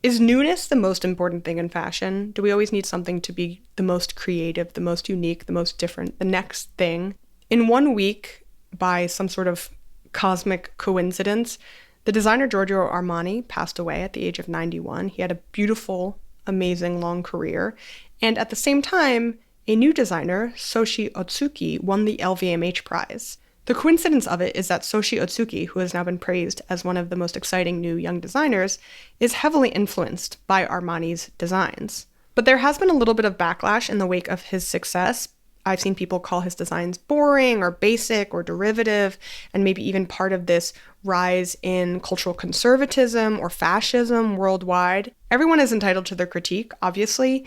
Is newness the most important thing in fashion? Do we always need something to be the most creative, the most unique, the most different, the next thing? In 1 week, by some sort of cosmic coincidence, the designer Giorgio Armani passed away at the age of 91. He had a beautiful, amazing long career. And at the same time, a new designer, Soshi Otsuki, won the LVMH Prize. The coincidence of it is that Soshi Otsuki, who has now been praised as one of the most exciting new young designers, is heavily influenced by Armani's designs. But there has been a little bit of backlash in the wake of his success. I've seen people call his designs boring or basic or derivative, and maybe even part of this rise in cultural conservatism or fascism worldwide. Everyone is entitled to their critique, obviously.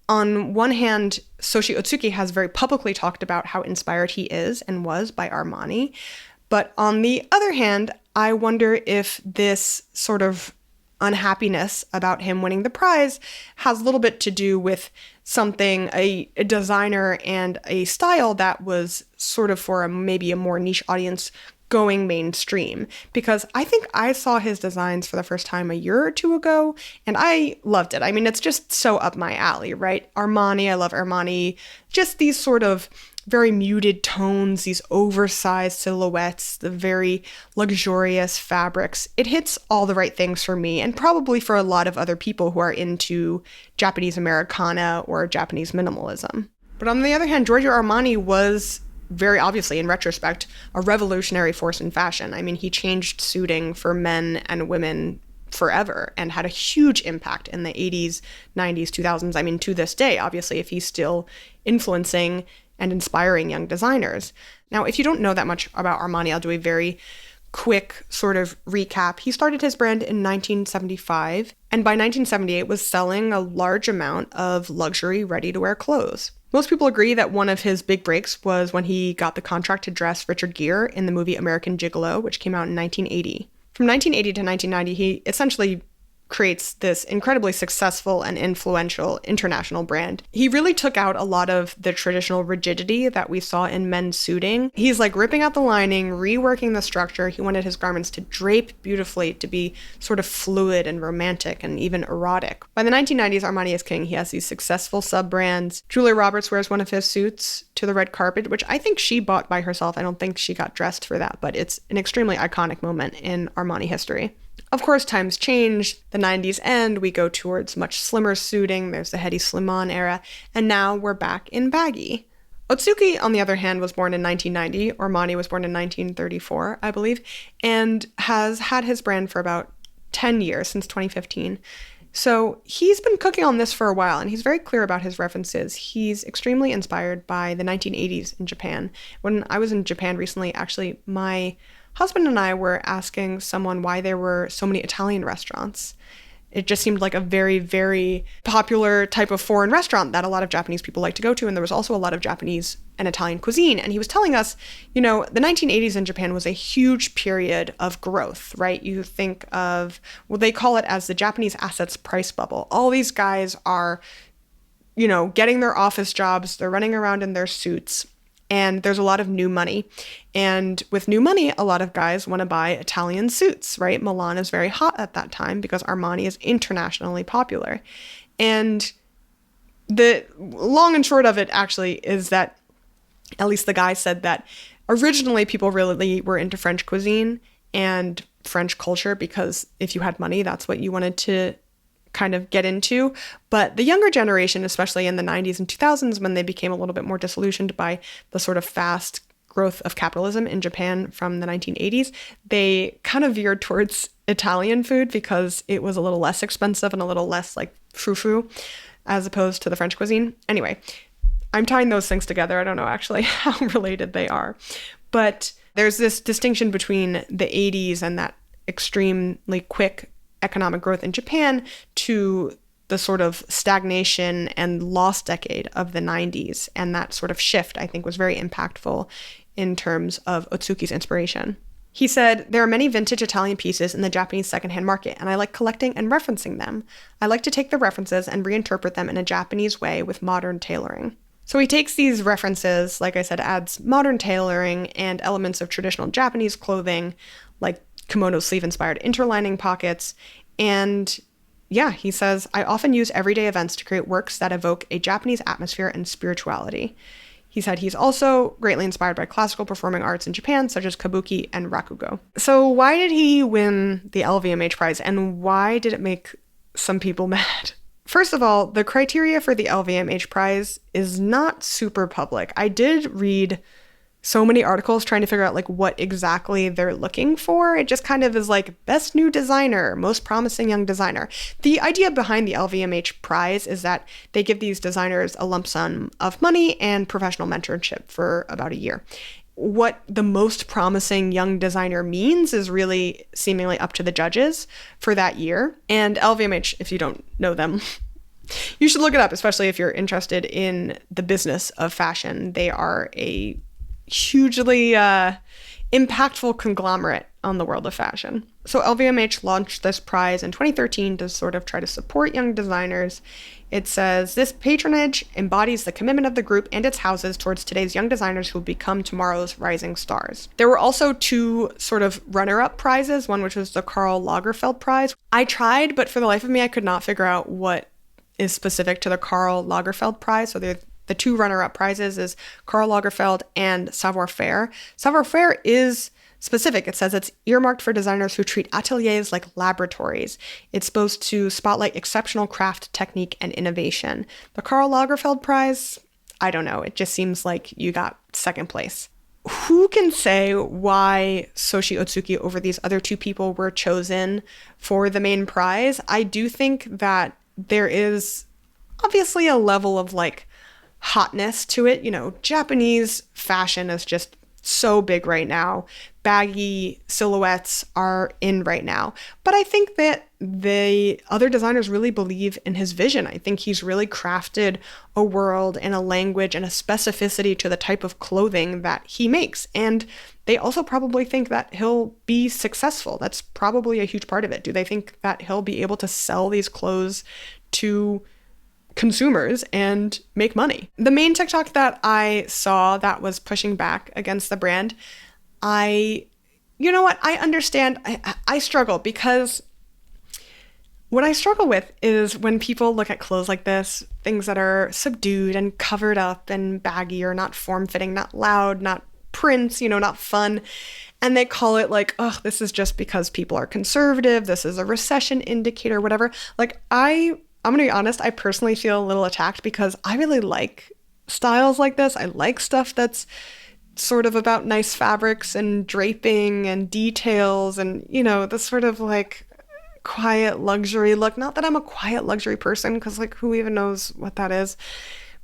On one hand, Soshi Otsuki has very publicly talked about how inspired he is and was by Armani. But on the other hand, I wonder if this sort of unhappiness about him winning the prize has a little bit to do with something, a designer and a style that was sort of for maybe a more niche audience going mainstream, because I think I saw his designs for the first time a year or two ago and I loved it. I mean, it's just so up my alley, right? Armani, I love Armani. Just these sort of very muted tones, these oversized silhouettes, the very luxurious fabrics. It hits all the right things for me and probably for a lot of other people who are into Japanese Americana or Japanese minimalism. But on the other hand, Giorgio Armani was very obviously, in retrospect, a revolutionary force in fashion. I mean, he changed suiting for men and women forever and had a huge impact in the 80s, 90s, 2000s. I mean, to this day, obviously, if he's still influencing and inspiring young designers. Now, if you don't know that much about Armani, I'll do a very quick sort of recap. He started his brand in 1975, and by 1978 was selling a large amount of luxury ready-to-wear clothes. Most people agree that one of his big breaks was when he got the contract to dress Richard Gere in the movie American Gigolo, which came out in 1980. From 1980 to 1990, he essentially creates this incredibly successful and influential international brand. He really took out a lot of the traditional rigidity that we saw in men's suiting. He's like ripping out the lining, reworking the structure. He wanted his garments to drape beautifully, to be sort of fluid and romantic and even erotic. By the 1990s, Armani is king. He has these successful sub-brands. Julia Roberts wears one of his suits to the red carpet, which I think she bought by herself. I don't think she got dressed for that, but it's an extremely iconic moment in Armani history. Of course, times change. The 90s end, we go towards much slimmer suiting. There's the Hedi Slimane era, and now we're back in baggy. Otsuki, on the other hand, was born in 1990. Armani was born in 1934, I believe, and has had his brand for about 10 years, since 2015. So he's been cooking on this for a while, and he's very clear about his references. He's extremely inspired by the 1980s in Japan. When I was in Japan recently, actually, my husband and I were asking someone why there were so many Italian restaurants. It just seemed like a very, very popular type of foreign restaurant that a lot of Japanese people like to go to. And there was also a lot of Japanese and Italian cuisine. And he was telling us, you know, the 1980s in Japan was a huge period of growth, right? You think of, well, they call it as the Japanese assets price bubble. All these guys are, you know, getting their office jobs. They're running around in their suits. And there's a lot of new money. And with new money, a lot of guys want to buy Italian suits, right? Milan is very hot at that time because Armani is internationally popular. And the long and short of it actually is that, at least the guy said that originally people really were into French cuisine and French culture because if you had money, that's what you wanted to kind of get into. But the younger generation, especially in the 90s and 2000s, when they became a little bit more disillusioned by the sort of fast growth of capitalism in Japan from the 1980s, they kind of veered towards Italian food because it was a little less expensive and a little less like frou-frou as opposed to the French cuisine. Anyway, I'm tying those things together. I don't know actually how related they are. But there's this distinction between the 80s and that extremely quick economic growth in Japan to the sort of stagnation and lost decade of the 90s. And that sort of shift, I think, was very impactful in terms of Otsuki's inspiration. He said, "There are many vintage Italian pieces in the Japanese secondhand market, and I like collecting and referencing them. I like to take the references and reinterpret them in a Japanese way with modern tailoring." So he takes these references, like I said, adds modern tailoring and elements of traditional Japanese clothing, like kimono sleeve-inspired interlining pockets, and yeah, he says, I often use everyday events to create works that evoke a Japanese atmosphere and spirituality. He said he's also greatly inspired by classical performing arts in Japan, such as kabuki and rakugo. So why did he win the LVMH prize, and why did it make some people mad? First of all, the criteria for the LVMH prize is not super public. I did read so many articles trying to figure out like what exactly they're looking for. It just kind of is like best new designer, most promising young designer. The idea behind the LVMH prize is that they give these designers a lump sum of money and professional mentorship for about a year. What the most promising young designer means is really seemingly up to the judges for that year. And LVMH, if you don't know them, you should look it up, especially if you're interested in the business of fashion. They are a hugely impactful conglomerate on the world of fashion. So LVMH launched this prize in 2013 to sort of try to support young designers. It says, this patronage embodies the commitment of the group and its houses towards today's young designers who will become tomorrow's rising stars. There were also two sort of runner-up prizes, one which was the Karl Lagerfeld Prize. I tried, but for the life of me, I could not figure out what is specific to the Karl Lagerfeld Prize. So the two runner-up prizes is Karl Lagerfeld and Savoir-Faire. Savoir-Faire is specific. It says it's earmarked for designers who treat ateliers like laboratories. It's supposed to spotlight exceptional craft, technique, and innovation. The Karl Lagerfeld Prize, I don't know. It just seems like you got second place. Who can say why Soshi Otsuki over these other two people were chosen for the main prize? I do think that there is obviously a level of like hotness to it. You know, Japanese fashion is just so big right now. Baggy silhouettes are in right now. But I think that the other designers really believe in his vision. I think he's really crafted a world and a language and a specificity to the type of clothing that he makes. And they also probably think that he'll be successful. That's probably a huge part of it. Do they think that he'll be able to sell these clothes to consumers and make money? The main TikTok that I saw that was pushing back against the brand, you know what? I understand. I struggle because what I struggle with is when people look at clothes like this, things that are subdued and covered up and baggy or not form-fitting, not loud, not prints, not fun. And they call it like, oh, this is just because people are conservative. This is a recession indicator, whatever. Like I'm going to be honest, I personally feel a little attacked because I really like styles like this. I like stuff that's sort of about nice fabrics and draping and details and, the sort of like quiet luxury look. Not that I'm a quiet luxury person because like who even knows what that is.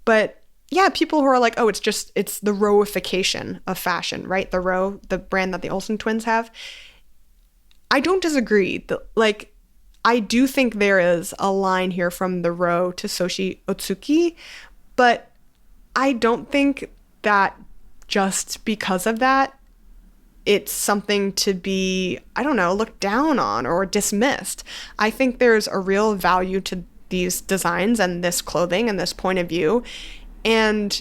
But yeah, people who are like, oh, it's the Rowification of fashion, right? The Row, the brand that the Olsen twins have. I don't disagree. I do think there is a line here from the Row to Soshi Otsuki, but I don't think that just because of that, it's something to be, I don't know, looked down on or dismissed. I think there's a real value to these designs and this clothing and this point of view. And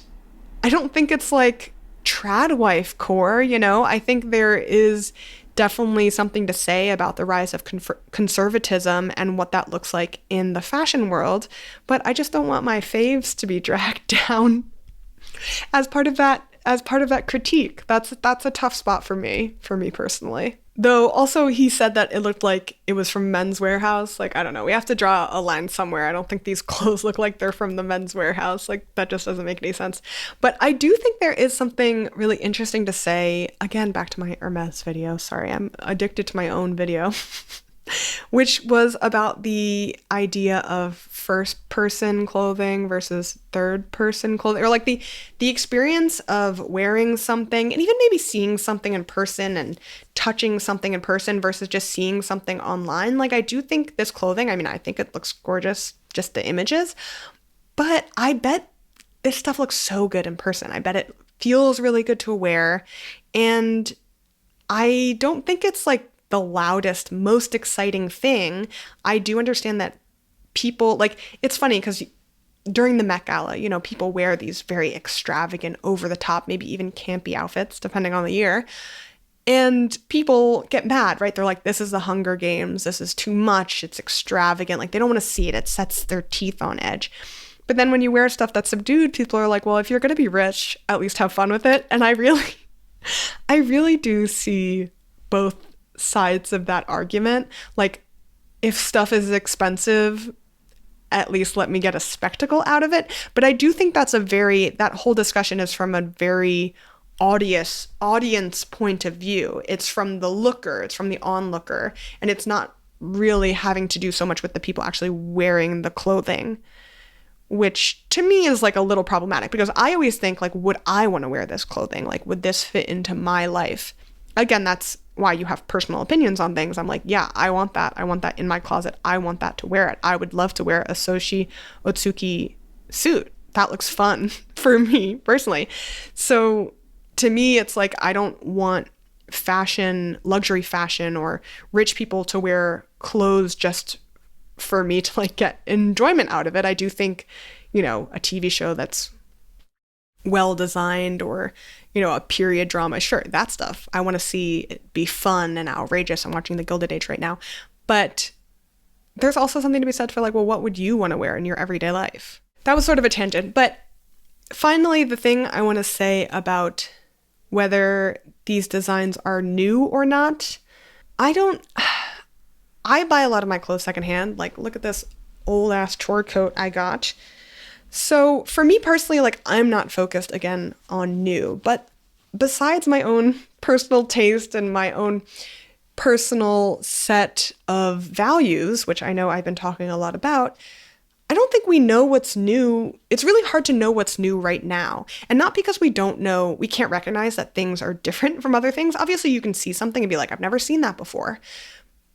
I don't think it's like trad wife core, I think there is definitely something to say about the rise of conservatism and what that looks like in the fashion world. But I just don't want my faves to be dragged down as part of that critique. That's a tough spot for me personally. Though also he said that it looked like it was from Men's Warehouse. Like, I don't know, we have to draw a line somewhere. I don't think these clothes look like they're from the Men's Warehouse. Like, that just doesn't make any sense. But I do think there is something really interesting to say. Again, back to my Hermes video. Sorry, I'm addicted to my own video. Which was about the idea of first-person clothing versus third-person clothing, or like the experience of wearing something and even maybe seeing something in person and touching something in person versus just seeing something online. Like, I do think this clothing, I think it looks gorgeous, just the images, but I bet this stuff looks so good in person. I bet it feels really good to wear, and I don't think it's like the loudest, most exciting thing. I do understand that people, like, it's funny because during the Met Gala, people wear these very extravagant, over the top, maybe even campy outfits, depending on the year. And people get mad, right? They're like, this is the Hunger Games. This is too much. It's extravagant. Like, they don't want to see it. It sets their teeth on edge. But then when you wear stuff that's subdued, people are like, well, if you're going to be rich, at least have fun with it. And I really do see both sides of that argument. Like, if stuff is expensive, at least let me get a spectacle out of it. But I do think that whole discussion is from a very audience point of view. It's from the looker, it's from the onlooker, and it's not really having to do so much with the people actually wearing the clothing, which to me is like a little problematic, because I always think like, would I want to wear this clothing? Like, would this fit into my life? Again, that's why you have personal opinions on things. I'm like, yeah, I want that. I want that in my closet. I want that to wear it. I would love to wear a Soshi Otsuki suit. That looks fun for me personally. So to me, it's like, I don't want fashion, luxury fashion, or rich people to wear clothes just for me to like get enjoyment out of it. I do think, a TV show that's well designed, or, a period drama, sure, that stuff, I want to see it be fun and outrageous. I'm watching The Gilded Age right now. But there's also something to be said for like, well, what would you want to wear in your everyday life? That was sort of a tangent. But finally, the thing I want to say about whether these designs are new or not, I buy a lot of my clothes secondhand. Like, look at this old ass chore coat I got. So for me personally, like, I'm not focused again on new, but besides my own personal taste and my own personal set of values, which I know I've been talking a lot about, I don't think we know what's new. It's really hard to know what's new right now. And not because we don't know, we can't recognize that things are different from other things. Obviously, you can see something and be like, I've never seen that before.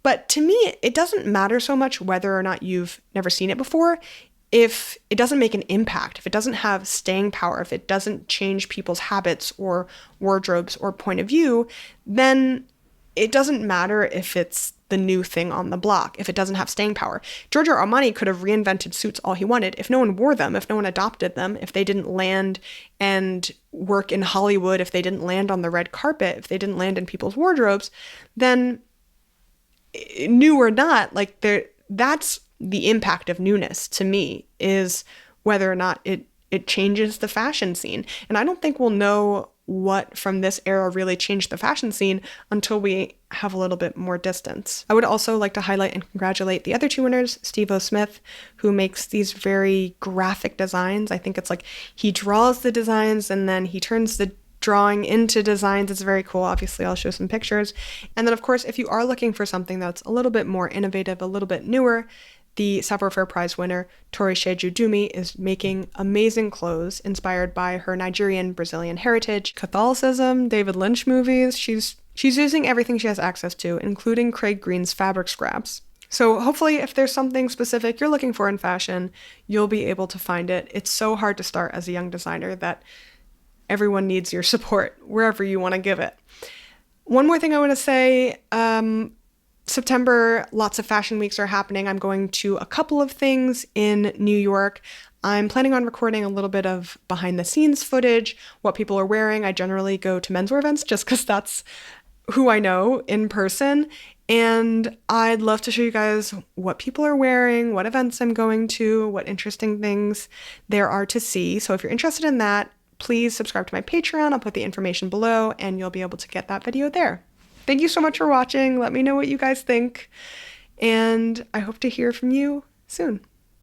But to me, it doesn't matter so much whether or not you've never seen it before. If it doesn't make an impact, if it doesn't have staying power, if it doesn't change people's habits or wardrobes or point of view, then it doesn't matter if it's the new thing on the block, if it doesn't have staying power. Giorgio Armani could have reinvented suits all he wanted. If no one wore them, if no one adopted them, if they didn't land and work in Hollywood, if they didn't land on the red carpet, if they didn't land in people's wardrobes, then new or not, like, that's the impact of newness to me, is whether or not it changes the fashion scene. And I don't think we'll know what from this era really changed the fashion scene until we have a little bit more distance. I would also like to highlight and congratulate the other two winners, Steve O. Smith, who makes these very graphic designs. I think it's like he draws the designs and then he turns the drawing into designs. It's very cool. Obviously, I'll show some pictures. And then, of course, if you are looking for something that's a little bit more innovative, a little bit newer, the Sapporo Fair Prize winner, Torisheju Dumi, is making amazing clothes inspired by her Nigerian Brazilian heritage, Catholicism, David Lynch movies. She's using everything she has access to, including Craig Green's fabric scraps. So hopefully, if there's something specific you're looking for in fashion, you'll be able to find it. It's so hard to start as a young designer that everyone needs your support wherever you want to give it. One more thing I want to say, September, lots of fashion weeks are happening. I'm going to a couple of things in New York. I'm planning on recording a little bit of behind the scenes footage, what people are wearing. I generally go to menswear events just because that's who I know in person. And I'd love to show you guys what people are wearing, what events I'm going to, what interesting things there are to see. So if you're interested in that, please subscribe to my Patreon. I'll put the information below and you'll be able to get that video there. Thank you so much for watching. Let me know what you guys think. And I hope to hear from you soon.